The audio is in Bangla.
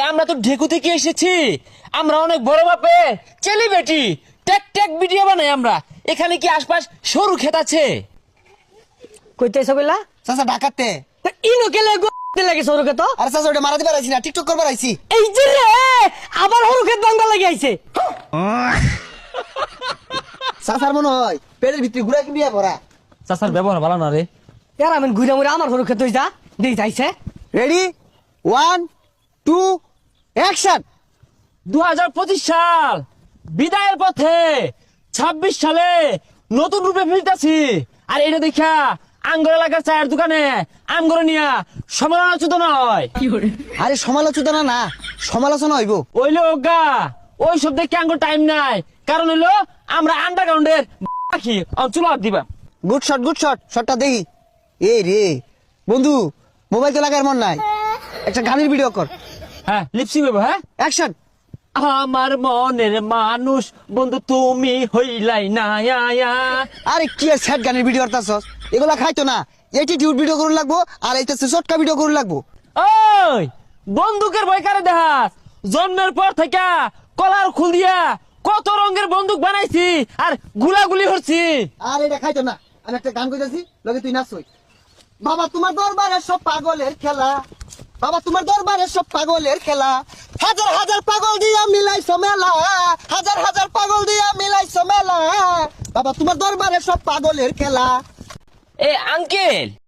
আমরা তো ঢেকু থেকে এসেছি। আমরা অনেক বড় বাপে সেলিব্রিটি, টেক টেক ভিডিও বানাই আমরা। এখানে কি আশপাশ সরু ক্ষেত আছে? কইতেছ বইলা চাচা ঢাকাতে। ইনো কেলে গোতে লাগে সরুকে তো। আরে চাচা ওটা মারাতে পারাইছি না, টিকটক করবার আইছি। এই যে রে আবার হরুকে বাংলা লাগি আইছে। চাচার মনে হয় পেটের ভিতরে ঘুরা কি বিয়া ভরা। চাচার ব্যবহার ভালো না রে। এরা আমি ঘুরে মুড়ে আমার হরুকে তুই যা দেই যাইছে। Ready 1 2 action. 2025 সাল বিদায়ের পথে, 26 সালে নতুন রূপে ফিরতেছি। আর এটা দেখা আঙ্গর এলাকার চায়ের দোকানে আমগর নিয়া সমালোচনা নয়। আরে সমালোচনা না, সমালোচনা হইব। ওইলে ওগা ওই সব দেখে আঙ্গর টাইম নাই। কারণ হইলো আমরা আন্ডারগ্রাউন্ডের পাখি চুলো হাত দিবা। গুড শট, গুড শট, শটটা দেখি। এ রে বন্ধু, মোবাইল তো লাগার মন নাই, একটা গানের ভিডিও কর। হ্যাঁ লিপসিং হইব। হ্যাঁ অ্যাকশন। আমার মনের মানুষ বন্ধু তুমি হইলাই না। আরে কি আর স্যাড গানের ভিডিও করতাছস? এগুলা খাইতো না, অ্যাটিটিউড ভিডিও করুন লাগবো, আর এইটা শর্টকা ভিডিও করুন লাগবো। ওই বন্দুকের ভয় কারে দেখাস? জন্মের পর থেকে কলার খুল দিয়া কত রঙের বন্দুক বানাইছি আর গুলাগুলি হচ্ছি। আর এটা খাইতো না, আমি একটা গান কইতাছি, লগে তুই নাচ হই। বাবা তোমার দরবারে সব পাগলের খেলা, বাবা তোমার দরবারে সব পাগলের খেলা, হাজার হাজার পাগল দিয়া মিলাইছো মেলা, হাজার হাজার পাগল দিয়া মিলাইছো মেলা, বাবা তোমার দরবারে সব পাগলের খেলা। এ আঙ্কেল